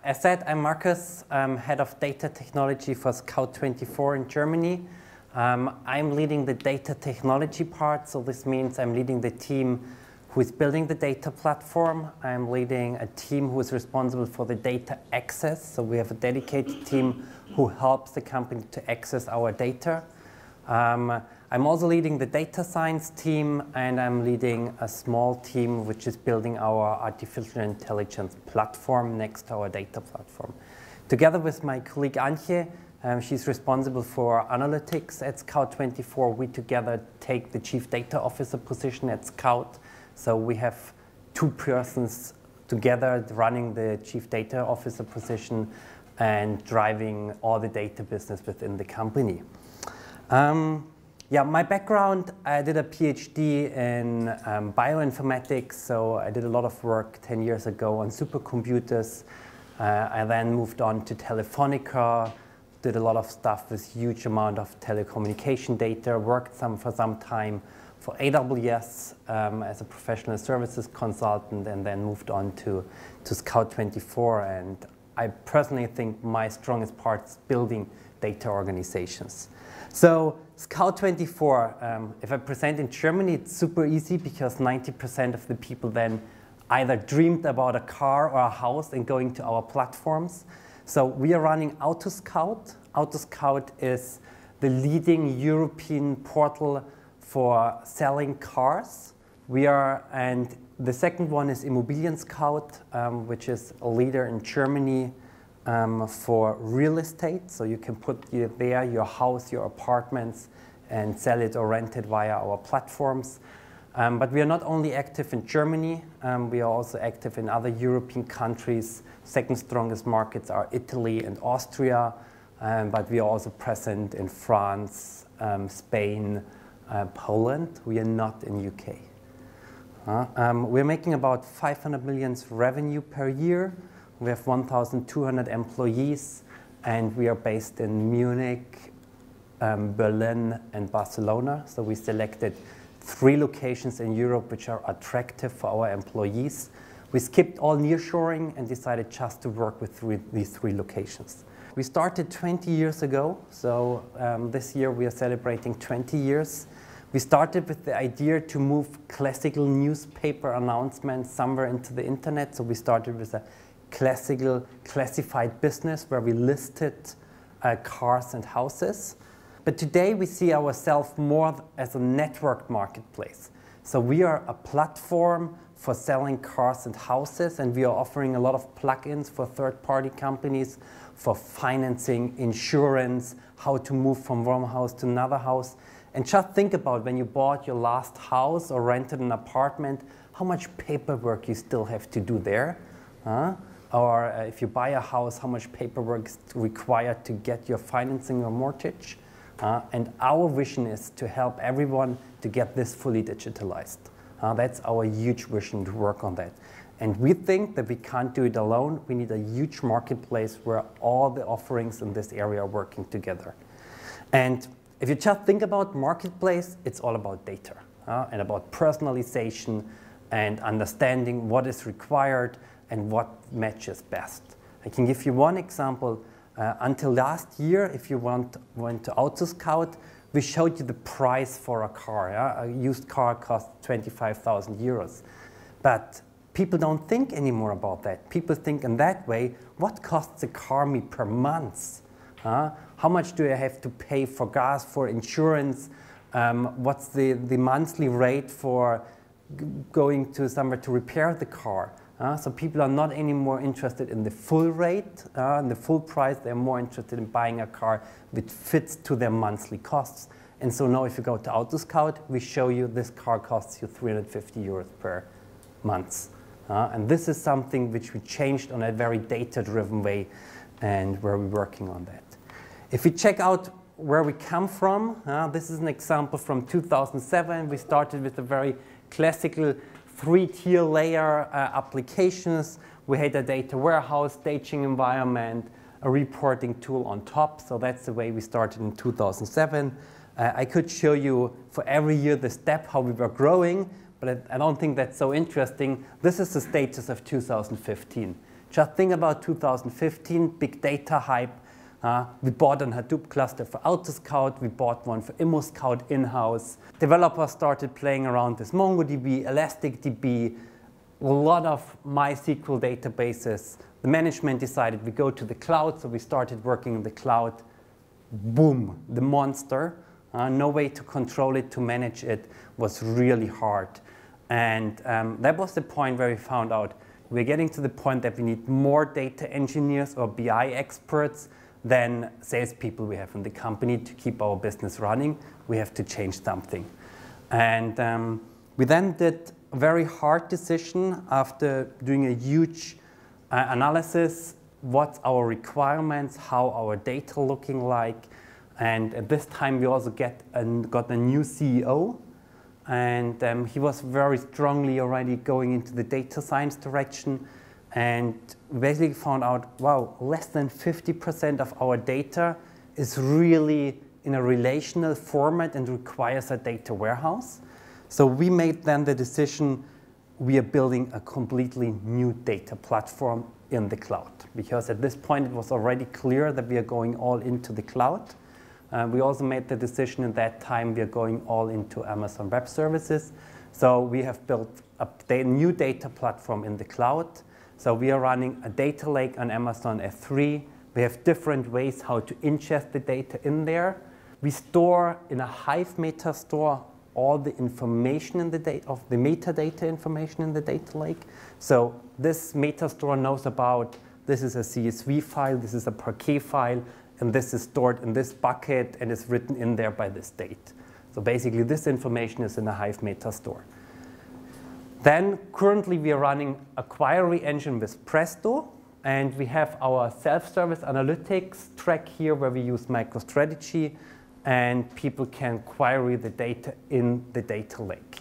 As said, I'm Markus, head of data technology for Scout24 in Germany. I'm leading the data technology part, so this means I'm leading the team who is building the data platform. I'm leading a team who is responsible for the data access, so we have a dedicated team who helps the company to access our data. I'm also leading the data science team, and I'm leading a small team which is building our artificial intelligence platform next to our data platform. Together with my colleague Antje, she's responsible for analytics at Scout24. We together take the chief data officer position at Scout. So we have two persons together running the chief data officer position and driving all the data business within the company. Yeah, my background, I did a PhD in bioinformatics, so I did a lot of work 10 years ago on supercomputers. I then moved on to Telefonica, did a lot of stuff with huge amount of telecommunication data, worked for some time for AWS as a professional services consultant, and then moved on to Scout24. And I personally think my strongest part is building data organizations. So Scout24, if I present in Germany, it's super easy because 90% of the people then either dreamed about a car or a house and going to our platforms. So we are running AutoScout. AutoScout is the leading European portal for selling cars. And the second one is Immobilien Scout, which is a leader in Germany for real estate. So you can put there your house, your apartments, and sell it or rent it via our platforms. But we are not only active in Germany, we are also active in other European countries. Second strongest markets are Italy and Austria, but we are also present in France, Spain, Poland. We are not in UK. We're making about 500 million revenue per year. We have 1,200 employees, and we are based in Munich, Berlin, and Barcelona. So we selected 3 locations in Europe which are attractive for our employees. We skipped all nearshoring and decided just to work with these 3 locations. We started 20 years ago, so this year we are celebrating 20 years. We started with the idea to move classical newspaper announcements somewhere into the internet. So we started with a classical classified business where we listed cars and houses. But today we see ourselves more as a networked marketplace. So we are a platform for selling cars and houses, and we are offering a lot of plugins for third-party companies for financing, insurance, how to move from one house to another house. And just think about when you bought your last house or rented an apartment, how much paperwork you still have to do there. Or if you buy a house, how much paperwork is required to get your financing or mortgage. And our vision is to help everyone to get this fully digitalized. That's our huge vision, to work on that. And we think that we can't do it alone. We need a huge marketplace where all the offerings in this area are working together. And if you just think about marketplace, it's all about data and about personalization and understanding what is required and what matches best. I can give you one example. Until last year, if you went to AutoScout, we showed you the price for a car. A used car costs 25,000 euros. But people don't think anymore about that. People think in that way, what costs a car me per month? How much do I have to pay for gas, for insurance? What's the monthly rate for going to somewhere to repair the car? So people are not anymore interested in the full rate, and the full price. They're more interested in buying a car that fits to their monthly costs. And so now if you go to AutoScout, we show you this car costs you 350 euros per month. And this is something which we changed on a very data-driven way, and where we're working on that. If we check out where we come from, this is an example from 2007. We started with a very classical 3-tier layer applications. We had a data warehouse, staging environment, a reporting tool on top. So that's the way we started in 2007. I could show you for every year the step how we were growing, but I don't think that's so interesting. This is the status of 2015. Just think about 2015, big data hype. We bought a Hadoop cluster for AutoScout. We bought one for ImmoScout in-house. Developers started playing around with MongoDB, ElasticDB, a lot of MySQL databases. The management decided we go to the cloud, so we started working in the cloud. Boom, the monster. No way to control it, to manage it was really hard. And that was the point where we found out we're getting to the point that we need more data engineers or BI experts than salespeople we have in the company to keep our business running. We have to change something. And we then did a very hard decision after doing a huge analysis. What's our requirements, how our data looking like. And at this time we also got a new CEO. And he was very strongly already going into the data science direction. And we basically found out, wow, less than 50% of our data is really in a relational format and requires a data warehouse. So we made then the decision, we are building a completely new data platform in the cloud. Because at this point it was already clear that we are going all into the cloud. We also made the decision at that time we are going all into Amazon Web Services. So we have built a new data platform in the cloud. So we are running a data lake on Amazon S3. We have different ways how to ingest the data in there. We store in a Hive meta store all the information in the the metadata information in the data lake. So this meta store knows about this is a CSV file, this is a Parquet file, and this is stored in this bucket and is written in there by this date. So basically this information is in a Hive meta store. Then currently we are running a query engine with Presto, and we have our self-service analytics track here where we use MicroStrategy, and people can query the data in the data lake.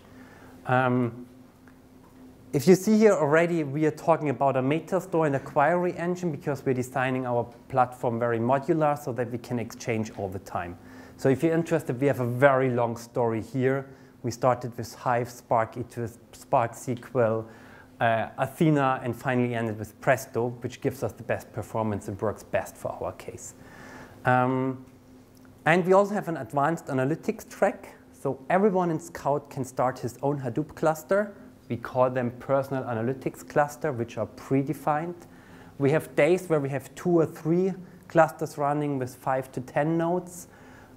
If you see here already, we are talking about a meta store and a query engine because we're designing our platform very modular so that we can exchange all the time. So if you're interested, we have a very long story here. We started with Hive, Spark, Spark SQL, Athena, and finally ended with Presto, which gives us the best performance and works best for our case. And we also have an advanced analytics track. So everyone in Scout can start his own Hadoop cluster. We call them personal analytics cluster, which are predefined. We have days where we have 2 or 3 clusters running with 5 to 10 nodes.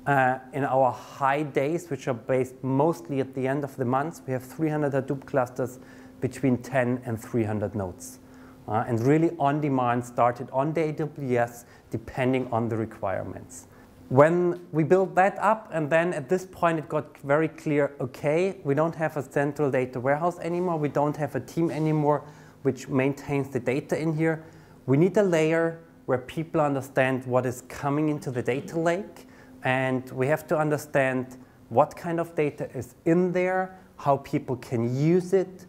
In our high days, which are based mostly at the end of the month, we have 300 Hadoop clusters between 10 and 300 nodes. And really on demand, started on the AWS, depending on the requirements. When we built that up, and then at this point it got very clear, okay, we don't have a central data warehouse anymore, we don't have a team anymore which maintains the data in here. We need a layer where people understand what is coming into the data lake, and we have to understand what kind of data is in there, how people can use it,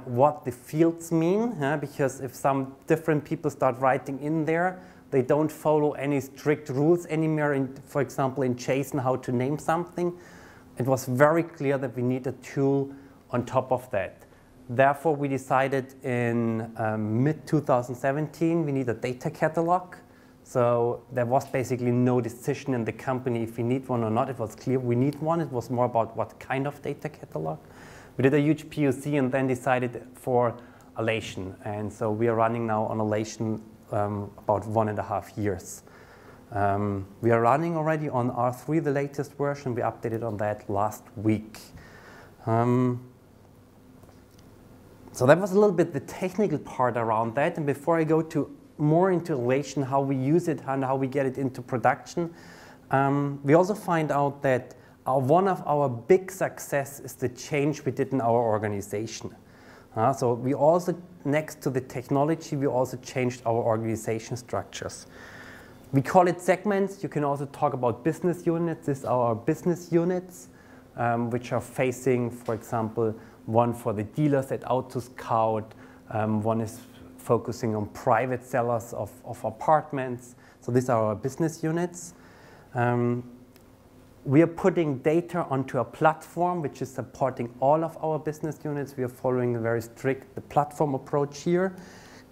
what the fields mean, because if some different people start writing in there, they don't follow any strict rules anymore, for example, in JSON, how to name something. It was very clear that we need a tool on top of that. Therefore, we decided in mid-2017 we need a data catalog. So there was basically no decision in the company if we need one or not. It was clear we need one. It was more about what kind of data catalog. We did a huge POC and then decided for Alation. And so we are running now on Alation about 1.5 years. We are running already on R3, the latest version. We updated on that last week. So that was a little bit the technical part around that. And before I go more into Alation, how we use it and how we get it into production, we also find out that one of our big success is the change we did in our organization. So we also, next to the technology, we also changed our organization structures. We call it segments. You can also talk about business units. These are our business units, which are facing, for example, one for the dealers at AutoScout, one is focusing on private sellers of apartments. So these are our business units. We are putting data onto a platform which is supporting all of our business units. We are following a very strict platform approach here.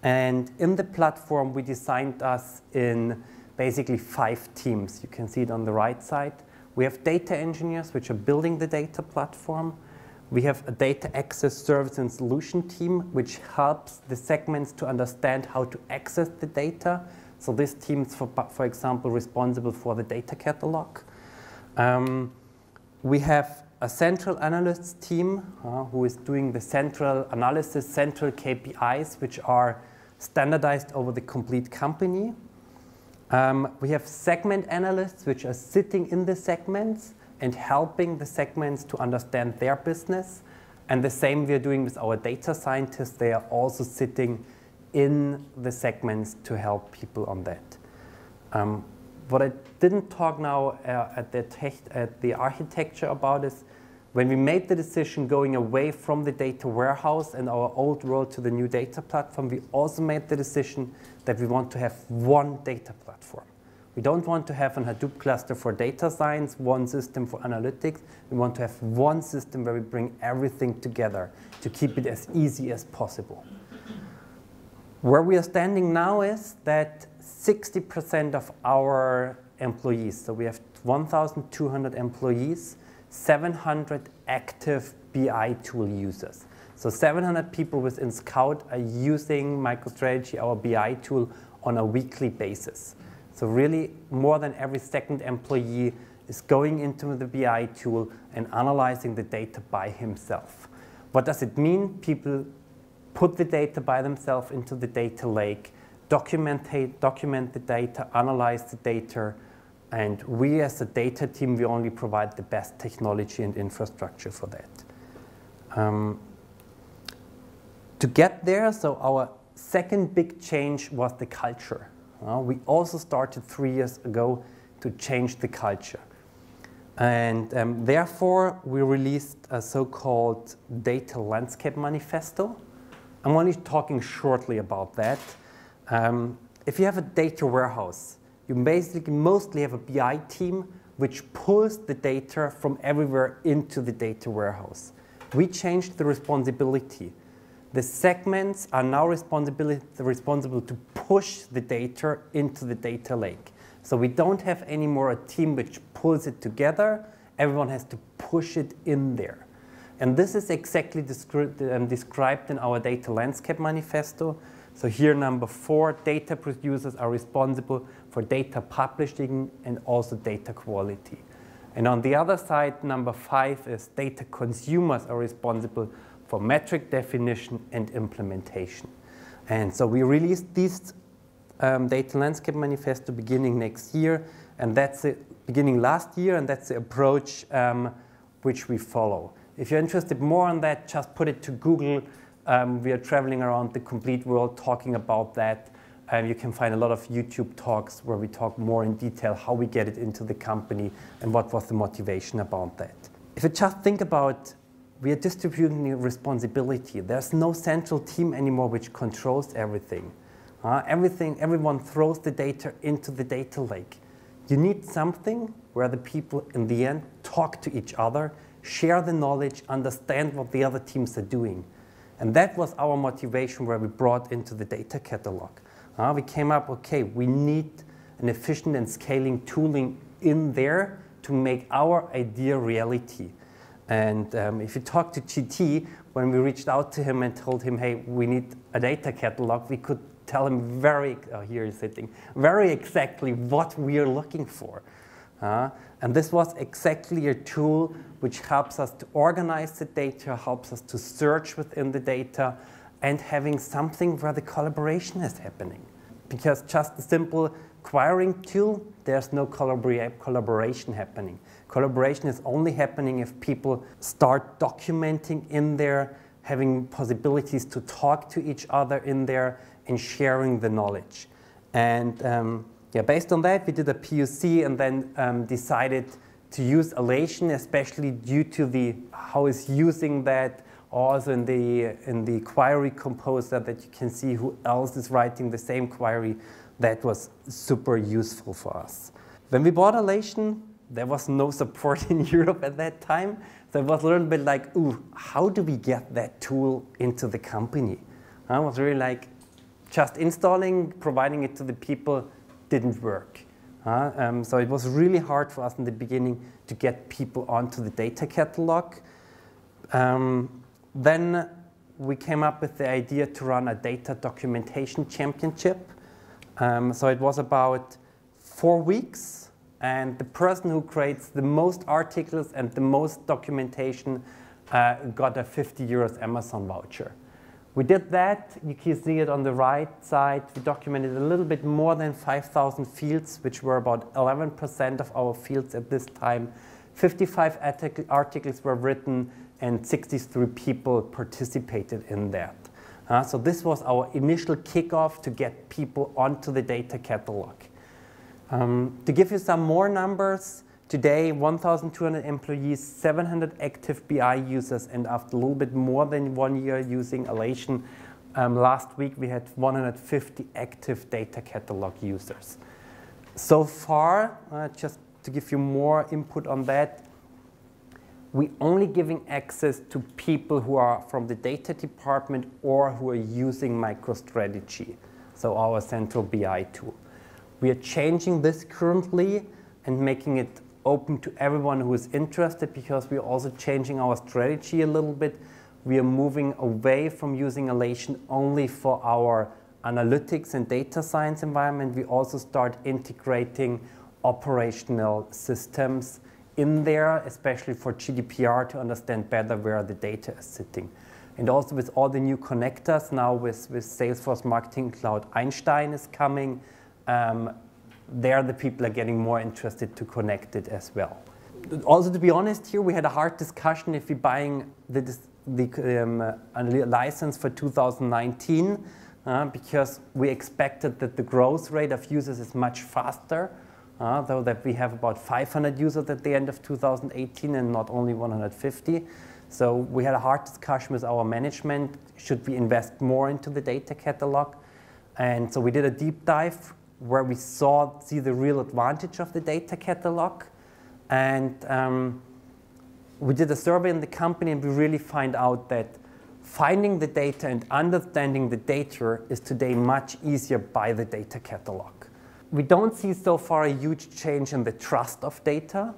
And in the platform, we designed us in basically 5 teams. You can see it on the right side. We have data engineers, which are building the data platform. We have a data access service and solution team, which helps the segments to understand how to access the data. So this team is, for example, responsible for the data catalog. We have a central analysts team who is doing the central analysis, central KPIs, which are standardized over the complete company. We have segment analysts, which are sitting in the segments and helping the segments to understand their business. And the same we are doing with our data scientists. They are also sitting in the segments to help people on that. What I didn't talk now at the architecture about is when we made the decision going away from the data warehouse and our old world to the new data platform, we also made the decision that we want to have one data platform. We don't want to have an Hadoop cluster for data science, one system for analytics. We want to have one system where we bring everything together to keep it as easy as possible. Where we are standing now is that 60% of our employees, so we have 1,200 employees, 700 active BI tool users. So 700 people within Scout are using MicroStrategy, our BI tool, on a weekly basis. So really more than every second employee is going into the BI tool and analyzing the data by himself. What does it mean? People put the data by themselves into the data lake, document the data, analyze the data, and we as a data team, we only provide the best technology and infrastructure for that. To get there, so our second big change was the culture. We also started 3 years ago to change the culture. And therefore, we released a so-called data landscape manifesto. I'm only talking shortly about that. If you have a data warehouse, you basically mostly have a BI team which pulls the data from everywhere into the data warehouse. We changed the responsibility. The segments are now responsible to push the data into the data lake. So we don't have anymore a team which pulls it together. Everyone has to push it in there. And this is exactly described in our data landscape manifesto. So here, number 4, data producers are responsible for data publishing and also data quality. And on the other side, number 5 is data consumers are responsible for metric definition and implementation. And so we released this data landscape manifesto beginning next year, and that's it, beginning last year, and that's the approach which we follow. If you're interested more on that, just put it to Google. We are traveling around the complete world talking about that. You can find a lot of YouTube talks where we talk more in detail how we get it into the company and what was the motivation about that. If you just think about, we are distributing the responsibility. There's no central team anymore which controls everything. Everyone throws the data into the data lake. You need something where the people in the end talk to each other, share the knowledge, understand what the other teams are doing. And that was our motivation where we brought into the data catalog. We came up, okay, we need an efficient and scaling tooling in there to make our idea reality. And if you talk to GT, when we reached out to him and told him, hey, we need a data catalog, we could tell him here he's sitting, very exactly what we are looking for. And this was exactly a tool which helps us to organize the data, helps us to search within the data, and having something where the collaboration is happening. Because just a simple querying tool, there's no collaboration happening. Collaboration is only happening if people start documenting in there, having possibilities to talk to each other in there, and sharing the knowledge. And based on that, we did a POC and then decided to use Alation, especially due to how it's using that. Also in the query composer that you can see who else is writing the same query, that was super useful for us. When we bought Alation, there was no support in Europe at that time. So it was a little bit like, ooh, how do we get that tool into the company? I was really like, just installing, providing it to the people didn't work. So it was really hard for us in the beginning to get people onto the data catalog. Then we came up with the idea to run a data documentation championship. So it was about 4 weeks, and the person who creates the most articles and the most documentation got a 50 euros Amazon voucher. We did that. You can see it on the right side. We documented a little bit more than 5,000 fields, which were about 11% of our fields at this time. 55 articles were written, and 63 people participated in that. So this was our initial kickoff to get people onto the data catalog. To give you some more numbers, today 1,200 employees, 700 active BI users, and after a little bit more than 1 year using Alation, last week we had 150 active data catalog users. So far, just to give you more input on that, we're only giving access to people who are from the data department or who are using MicroStrategy, so our central BI tool. We are changing this currently and making it open to everyone who is interested, because we are also changing our strategy a little bit. We are moving away from using Alation only for our analytics and data science environment. We also start integrating operational systems in there, especially for GDPR, to understand better where the data is sitting. And also with all the new connectors, now with Salesforce Marketing Cloud Einstein is coming, there the people are getting more interested to connect it as well. Also, to be honest here, we had a hard discussion if we're buying a license for 2019, because we expected that the growth rate of users is much faster, though that we have about 500 users at the end of 2018 and not only 150. So we had a hard discussion with our management, should we invest more into the data catalog? And so we did a deep dive where we see the real advantage of the data catalog. And we did a survey in the company, and we really find out that finding the data and understanding the data is today much easier by the data catalog. We don't see so far a huge change in the trust of data.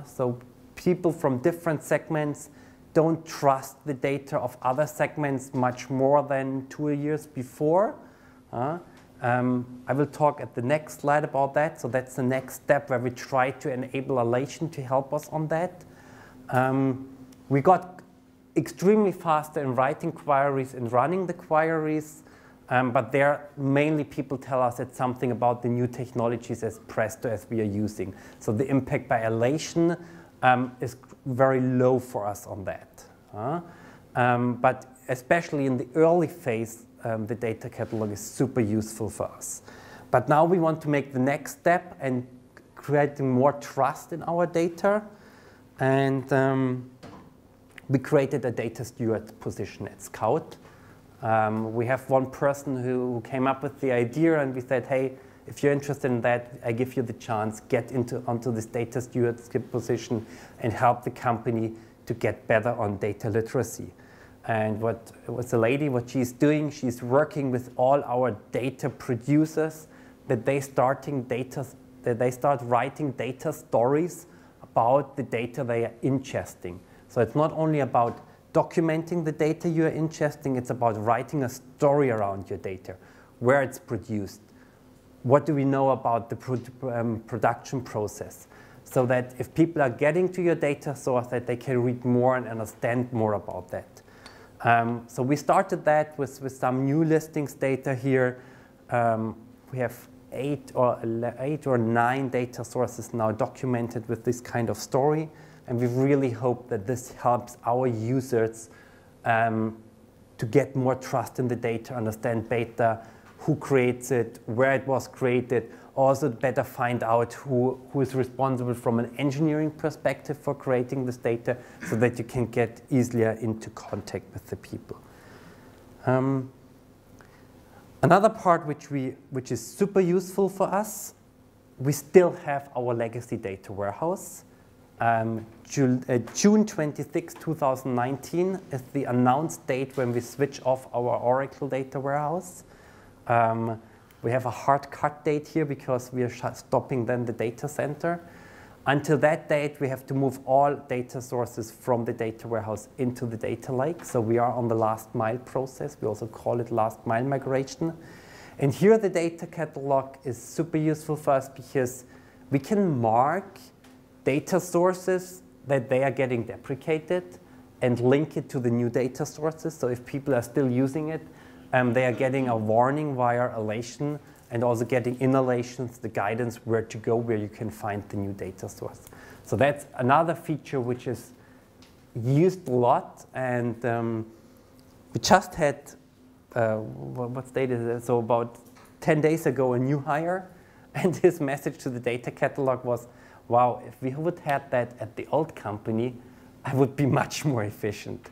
So people from different segments don't trust the data of other segments much more than 2 years before. I will talk at the next slide about that. So that's the next step where we try to enable Alation to help us on that. We got extremely faster in writing queries and running the queries. But there, mainly people tell us it's something about the new technologies as Presto as we are using. So the impact by Alation is very low for us on that. But especially in the early phase, the data catalog is super useful for us. But now we want to make the next step and creating more trust in our data. And we created a data steward position at Scout. We have one person who came up with the idea, and we said, hey, if you're interested in that, I give you the chance, get onto this data stewardship position and help the company to get better on data literacy. And what the lady, what she's doing, she's working with all our data producers that they start writing data stories about the data they are ingesting. So it's not only about documenting the data you're ingesting, it's about writing a story around your data, where it's produced, what do we know about the production process, so that if people are getting to your data source, that they can read more and understand more about that. So we started that with some new listings data here. We have 8 or 9 data sources now documented with this kind of story. And we really hope that this helps our users to get more trust in the data, understand better who creates it, where it was created, also better find out who is responsible from an engineering perspective for creating this data, so that you can get easier into contact with the people. Another part which is super useful for us, we still have our legacy data warehouse. June 26, 2019 is the announced date when we switch off our Oracle data warehouse. We have a hard cut date here because we are stopping then the data center. Until that date, we have to move all data sources from the data warehouse into the data lake. So we are on the last mile process. We also call it last mile migration. And here the data catalog is super useful for us because we can mark data sources that they are getting deprecated and link it to the new data sources. So if people are still using it, they are getting a warning via Alation and also getting in Alation the guidance where to go, where you can find the new data source. So that's another feature which is used a lot. And we just had, what date is it? So about 10 days ago, a new hire. And his message to the data catalog was, wow, if we would have that at the old company, I would be much more efficient.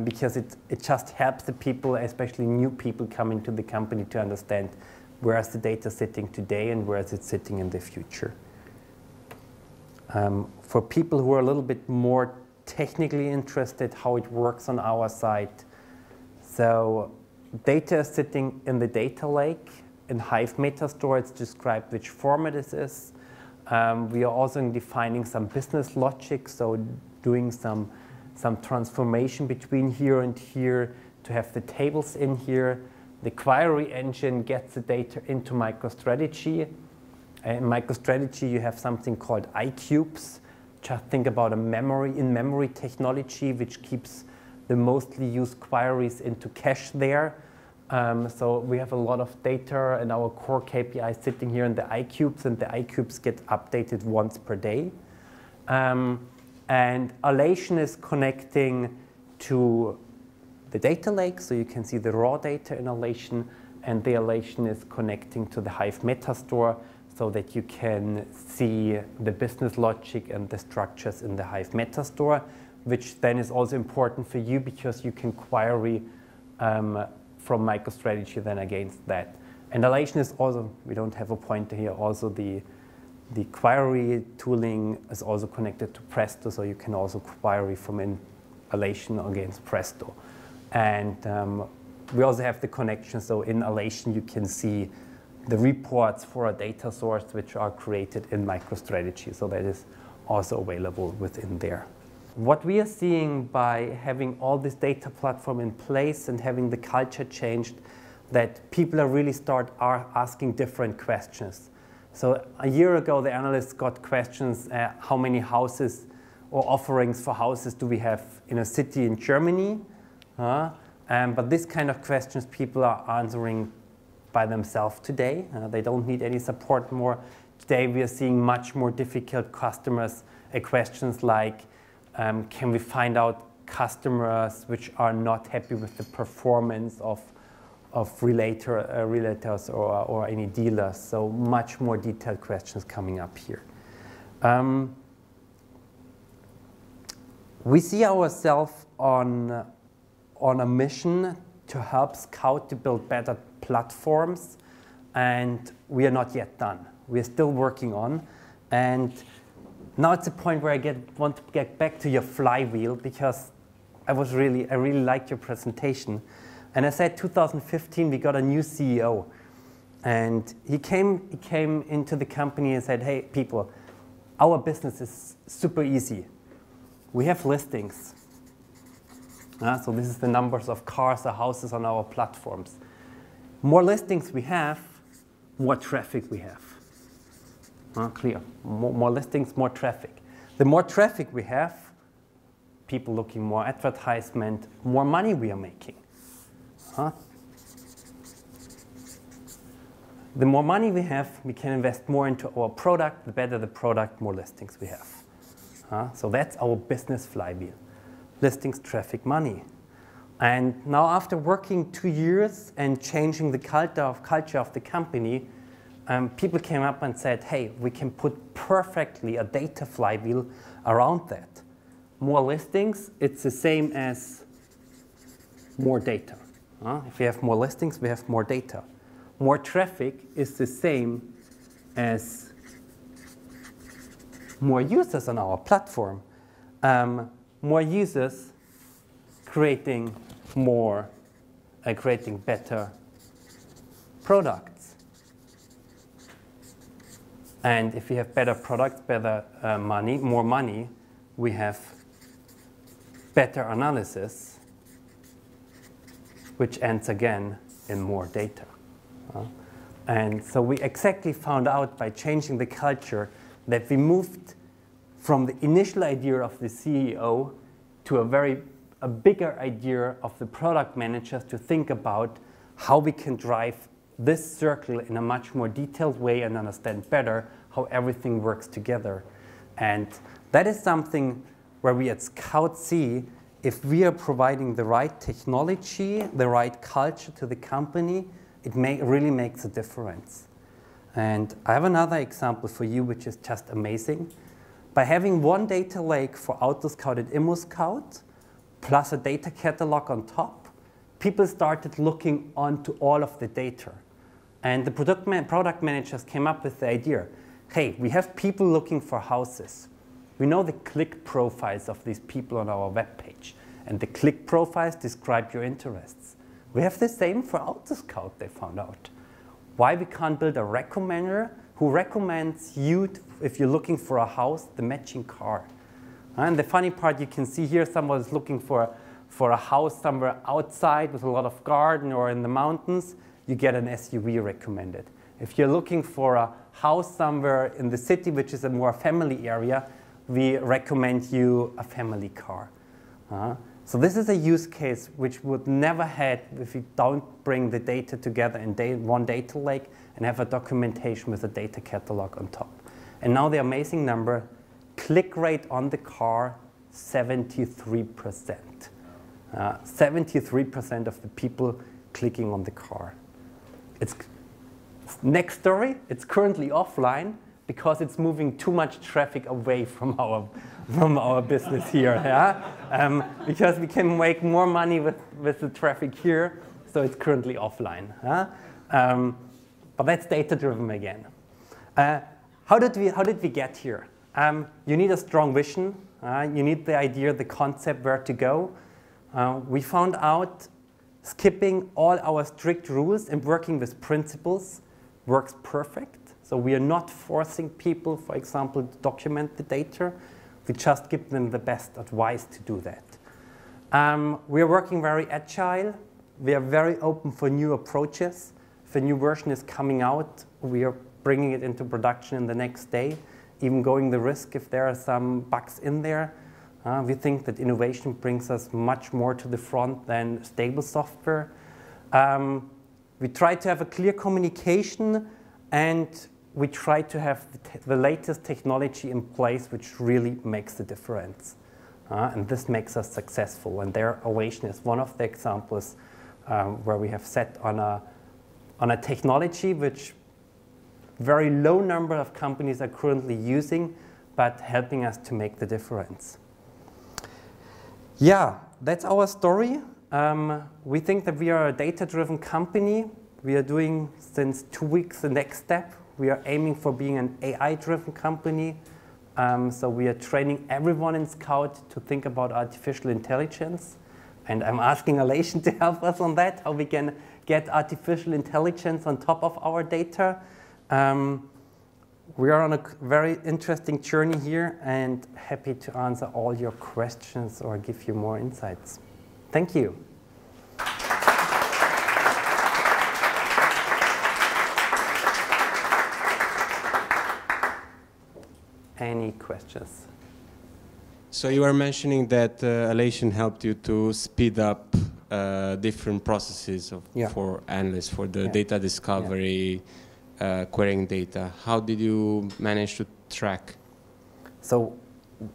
Because it just helps the people, especially new people coming to the company, to understand where is the data sitting today and where is it sitting in the future. For people who are a little bit more technically interested how it works on our side, so data is sitting in the data lake. In Hive Metastore, it's described which format it is. We are also defining some business logic, so doing some transformation between here and here to have the tables in here. The query engine gets the data into MicroStrategy. In MicroStrategy, you have something called iCubes. Just think about a in-memory technology which keeps the mostly used queries into cache there. So we have a lot of data and our core KPI sitting here in the iCubes, and the iCubes get updated once per day. And Alation is connecting to the data lake, so you can see the raw data in Alation, and the Alation is connecting to the Hive Metastore so that you can see the business logic and the structures in the Hive Metastore, which then is also important for you because you can query from MicroStrategy then against that. And Alation is also, we don't have a pointer here, also the query tooling is also connected to Presto, so you can also query from in Alation against Presto. And we also have the connection, so in Alation you can see the reports for a data source which are created in MicroStrategy, so that is also available within there. What we are seeing by having all this data platform in place and having the culture changed, that people are really asking different questions. So a year ago, the analysts got questions, how many houses or offerings for houses do we have in a city in Germany? But this kind of questions people are answering by themselves today. They don't need any support more. Today we are seeing much more difficult customers, questions like, can we find out customers which are not happy with the performance of realtors or any dealers? So much more detailed questions coming up here. We see ourselves on a mission to help Scout to build better platforms, and we are not yet done. We are still working on, and now it's a point where I want to get back to your flywheel, because I really liked your presentation. And I said 2015 we got a new CEO, and he came into the company and said, hey people, our business is super easy. We have listings. So this is the numbers of cars or houses on our platforms. More listings we have, more traffic we have. Clear. More listings, more traffic. The more traffic we have, people looking more advertisement, more money we are making. The more money we have, we can invest more into our product. The better the product, more listings we have. So that's our business flywheel. Listings, traffic, money. And now after working 2 years and changing the culture of the company, people came up and said, hey, we can put perfectly a data flywheel around that. More listings, it's the same as more data. If we have more listings, we have more data. More traffic is the same as more users on our platform. More users creating better products. And if we have better products, better money, more money, we have better analysis, which ends again in more data. And so we exactly found out by changing the culture that we moved from the initial idea of the CEO to a bigger idea of the product managers to think about how we can drive this circle in a much more detailed way and understand better how everything works together. And that is something where we at Scout see if we are providing the right technology, the right culture to the company, it really makes a difference. And I have another example for you, which is just amazing. By having one data lake for AutoScout and ImmoScout, plus a data catalog on top, people started looking onto all of the data. And the product managers came up with the idea, hey, we have people looking for houses. We know the click profiles of these people on our web page. And the click profiles describe your interests. We have the same for AutoScout, they found out. Why we can't build a recommender who recommends you, if you're looking for a house, the matching car. And the funny part, you can see here someone is looking for a house somewhere outside with a lot of garden or in the mountains, you get an SUV recommended. If you're looking for a house somewhere in the city, which is a more family area, we recommend you a family car. So this is a use case which would never had if we don't bring the data together in one data lake and have a documentation with a data catalog on top. And now the amazing number, click rate on the car, 73%. 73% of the people clicking on the car. Next story, it's currently offline because it's moving too much traffic away from our business here. Yeah? Because we can make more money with the traffic here, so it's currently offline. But that's data-driven again. How did we get here? You need a strong vision. You need the idea, the concept, where to go. We found out skipping all our strict rules and working with principles works perfect. So we are not forcing people, for example, to document the data. We just give them the best advice to do that. We are working very agile. We are very open for new approaches. If a new version is coming out, we are bringing it into production in the next day, even going the risk if there are some bugs in there. We think that innovation brings us much more to the front than stable software. We try to have a clear communication, and we try to have the latest technology in place, which really makes the difference. And this makes us successful. And there, Alation is one of the examples where we have set on a technology which very low number of companies are currently using, but helping us to make the difference. Yeah, that's our story. We think that we are a data-driven company. We are doing, since 2 weeks, the next step. We are aiming for being an AI-driven company. So we are training everyone in Scout to think about artificial intelligence. And I'm asking Alation to help us on that, how we can get artificial intelligence on top of our data. We are on a very interesting journey here and happy to answer all your questions or give you more insights. Thank you. Any questions? So you were mentioning that Alation helped you to speed up different processes for analysts, for the data discovery, querying data. How did you manage to track? So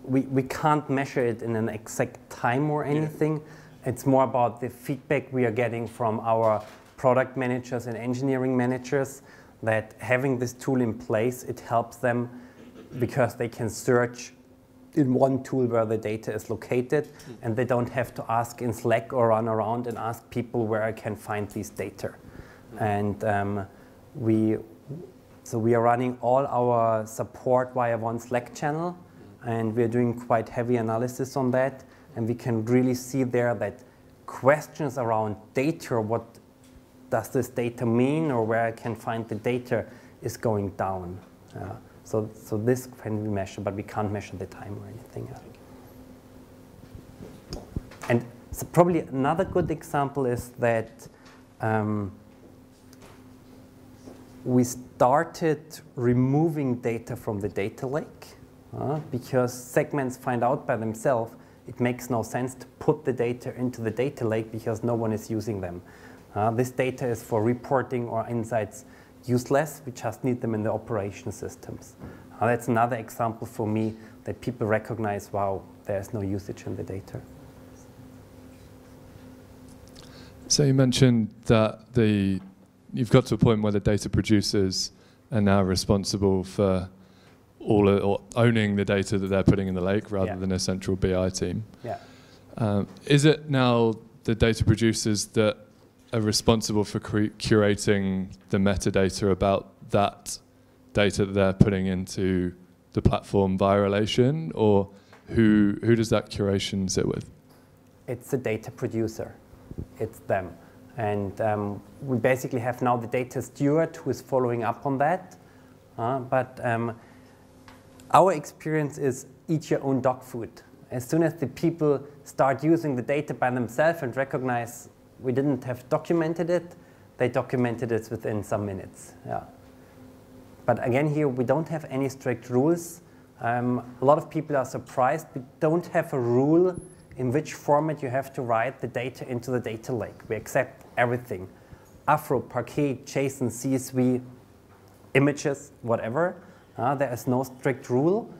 we can't measure it in an exact time or anything. It's more about the feedback we are getting from our product managers and engineering managers, that having this tool in place, it helps them because they can search in one tool where the data is located, and they don't have to ask in Slack or run around and ask people where I can find these data. And we are running all our support via one Slack channel, and we're doing quite heavy analysis on that, and we can really see there that questions around data, what does this data mean, or where I can find the data is going down. So this can be measured, but we can't measure the time or anything. And so probably another good example is that we started removing data from the data lake because segments find out by themselves it makes no sense to put the data into the data lake because no one is using them. This data is for reporting or insights useless. We just need them in the operation systems. That's another example for me that people recognize, wow, there's no usage in the data. So you mentioned that you've got to a point where the data producers are now responsible for or owning the data that they're putting in the lake rather than a central BI team. Yeah. Is it now the data producers that are responsible for curating the metadata about that data that they're putting into the platform via Alation, or who does that curation sit with? It's the data producer. It's them. And we basically have now the data steward who is following up on that. But our experience is eat your own dog food. As soon as the people start using the data by themselves and recognize we didn't have documented it, they documented it within some minutes. Yeah. But again, here we don't have any strict rules. A lot of people are surprised. We don't have a rule in which format you have to write the data into the data lake. We accept everything. Afro, Parquet, JSON, CSV, images, whatever. There is no strict rule.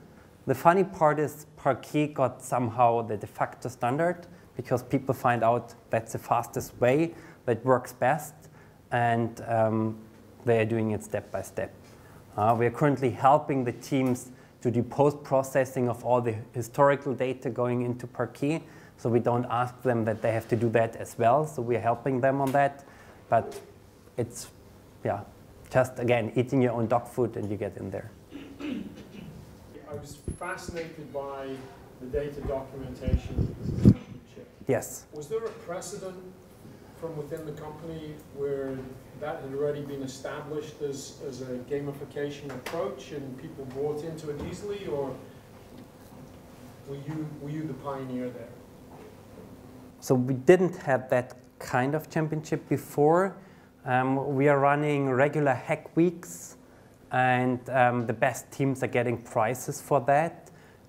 The funny part is Parquet got somehow the de facto standard because people find out that's the fastest way, that works best, and they are doing it step by step. We are currently helping the teams to do post-processing of all the historical data going into Parquet, so we don't ask them that they have to do that as well, so we're helping them on that. But it's, just again, eating your own dog food and you get in there. I was fascinated by the data documentation. Yes. Was there a precedent from within the company where that had already been established as a gamification approach and people bought into it easily, or were you the pioneer there? So we didn't have that kind of championship before. We are running regular hack weeks, and the best teams are getting prizes for that.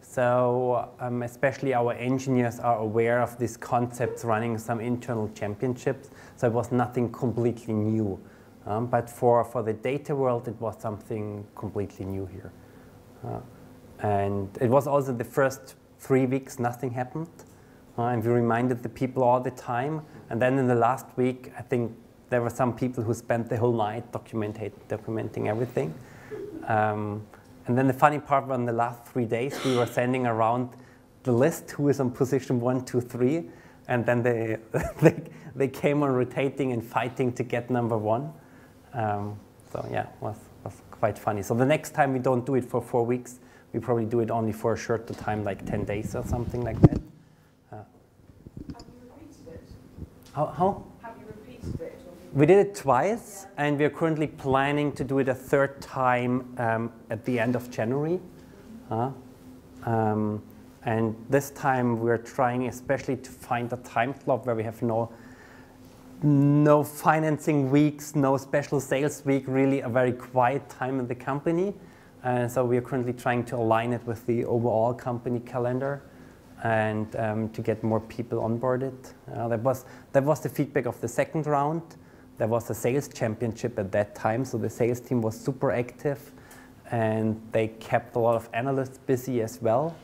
So especially our engineers are aware of these concepts, running some internal championships. So it was nothing completely new. But for the data world, it was something completely new here. And it was also the first 3 weeks, nothing happened. And we reminded the people all the time. And then in the last week, I think there were some people who spent the whole night documenting everything. And then the funny part was in the last 3 days, we were sending around the list who is on position 1, 2, 3. And then they came on rotating and fighting to get number 1. So yeah, it was quite funny. So the next time we don't do it for 4 weeks, we probably do it only for a shorter time, like 10 days or something like that. Have you repeated it? How? Have you repeated it? We did it twice, and we are currently planning to do it a 3rd time at the end of January. And this time we're trying especially to find a time slot where we have no financing weeks, no special sales week, really a very quiet time in the company. So we are currently trying to align it with the overall company calendar and to get more people onboarded. That was the feedback of the 2nd round. There was a sales championship at that time, so the sales team was super active, and they kept a lot of analysts busy as well.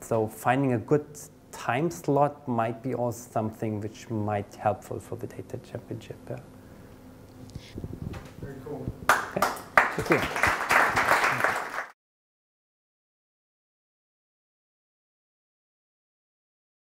So finding a good time slot might be also something which might be helpful for the data championship. Very cool. Okay. Thank you.